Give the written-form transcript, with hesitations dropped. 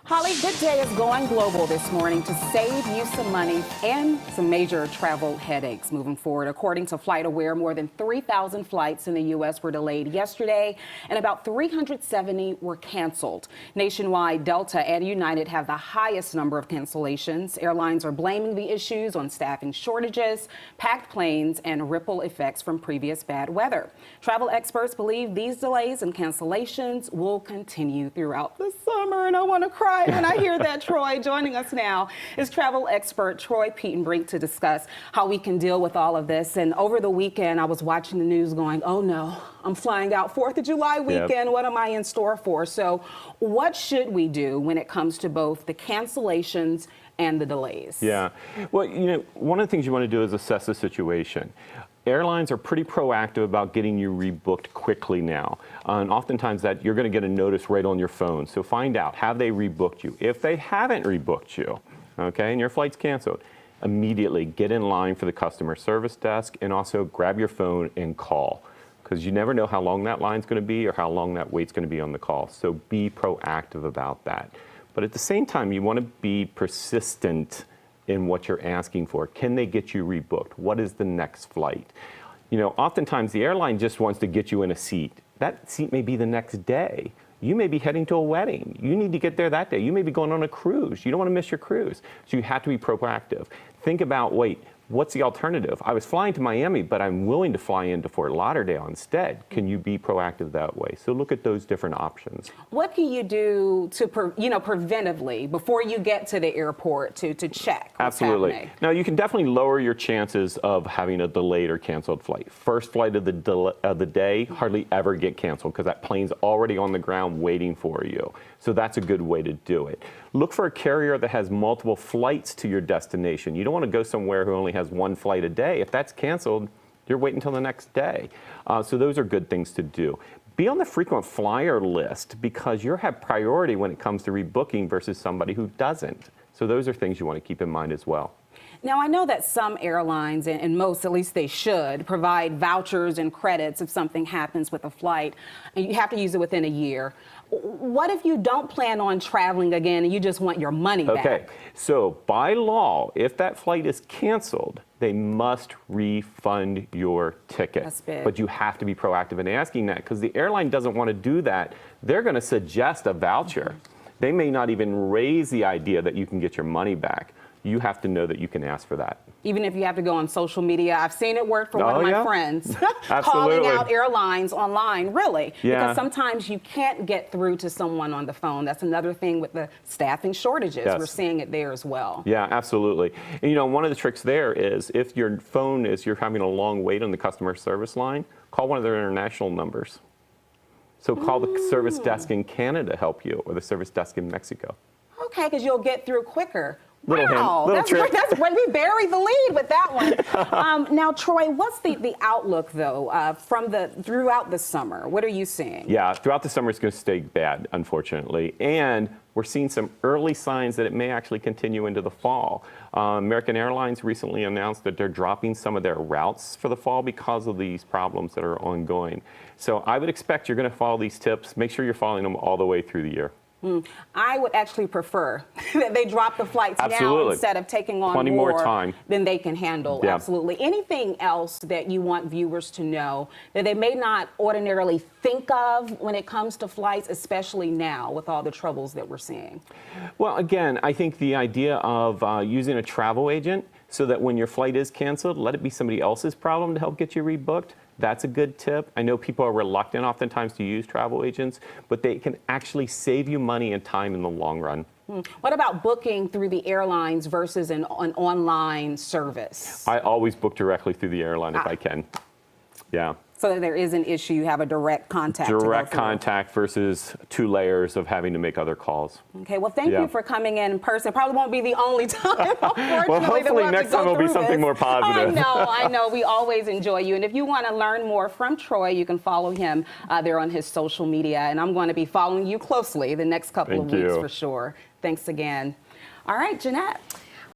Holly, Good Day is going global this morning to save you some money and some major travel headaches moving forward. According to FlightAware, more than 3,000 flights in the U.S. were delayed yesterday, and about 370 were canceled. Nationwide, Delta and United have the highest number of cancellations. Airlines are blaming the issues on staffing shortages, packed planes, and ripple effects from previous bad weather. Travel experts believe these delays and cancellations will continue throughout the summer, and I want to cry when I hear that. Troy, joining us now is travel expert Troy Petenbrink to discuss how we can deal with all of this. And over the weekend, I was watching the news going, oh no, I'm flying out 4th of July weekend. Yep. What am I in store for? So what should we do when it comes to both the cancellations and the delays? Yeah, well, one of the things you want to do is assess the situation. Airlines are pretty proactive about getting you rebooked quickly now. And oftentimes that you're going to get a notice right on your phone. So find out, have they rebooked you? If they haven't rebooked you, okay, and your flight's canceled, immediately get in line for the customer service desk and also grab your phone and call, because you never know how long that line's going to be or how long that wait's going to be on the call. So be proactive about that. But at the same time, you want to be persistent in what you're asking for. Can they get you rebooked? What is the next flight? Oftentimes the airline just wants to get you in a seat. That seat may be the next day. You may be heading to a wedding. You need to get there that day. You may be going on a cruise. You don't want to miss your cruise. So you have to be proactive. Think about, wait, what's the alternative? I was flying to Miami, but I'm willing to fly into Fort Lauderdale instead. Can you be proactive that way? So look at those different options. What can you do to, preventively before you get to the airport to check what's Absolutely. happening? Now, you can definitely lower your chances of having a delayed or canceled flight. First flight of the day, hardly ever get canceled because that plane's already on the ground waiting for you. So that's a good way to do it. Look for a carrier that has multiple flights to your destination. You don't want to go somewhere who only has one flight a day. If that's canceled, you're waiting until the next day. So those are good things to do. Be on the frequent flyer list because you have priority when it comes to rebooking versus somebody who doesn't. So those are things you want to keep in mind as well. Now, I know that some airlines, and most, at least they should, provide vouchers and credits if something happens with a flight, and you have to use it within a year. What if you don't plan on traveling again and you just want your money back? Okay, so by law, if that flight is canceled, they must refund your ticket. That's big. But you have to be proactive in asking that because the airline doesn't want to do that. They're going to suggest a voucher. They may not even raise the idea that you can get your money back. You have to know that you can ask for that. Even if you have to go on social media. I've seen it work for one of my friends. Calling out airlines online, really. Yeah. Because sometimes you can't get through to someone on the phone. That's another thing with the staffing shortages. Yes. We're seeing it there as well. Yeah, absolutely. And one of the tricks there is if your phone is, you're having a long wait on the customer service line, call one of their international numbers. So call the service desk in Canada to help you or the service desk in Mexico. Okay, because you'll get through quicker. Little that's trick. That's when we bury the lead with that one. Now, Troy, what's the outlook though throughout the summer? What are you seeing? Yeah, throughout the summer it's going to stay bad, unfortunately, and we're seeing some early signs that it may actually continue into the fall. American Airlines recently announced that they're dropping some of their routes for the fall because of these problems that are ongoing. So I would expect you're going to follow these tips. Make sure you're following them all the way through the year. I would actually prefer that they drop the flights now instead of taking on more time than they can handle. Yeah. Absolutely. Anything else that you want viewers to know that they may not ordinarily think of when it comes to flights, especially now with all the troubles that we're seeing? Well, again, I think the idea of using a travel agent so that when your flight is canceled, let it be somebody else's problem to help get you rebooked. That's a good tip. I know people are reluctant oftentimes to use travel agents, but they can actually save you money and time in the long run. What about booking through the airlines versus an online service? I always book directly through the airline if I can. Yeah. So that there is an issue, you have a direct contact. Direct contact versus 2 layers of having to make other calls. Okay, well, thank you for coming in person. Probably won't be the only time, unfortunately. Well, hopefully next time will be something more positive. I know. We always enjoy you. And if you want to learn more from Troy, you can follow him there on his social media. And I'm going to be following you closely the next couple of weeks for sure. Thanks again. All right, Jeanette.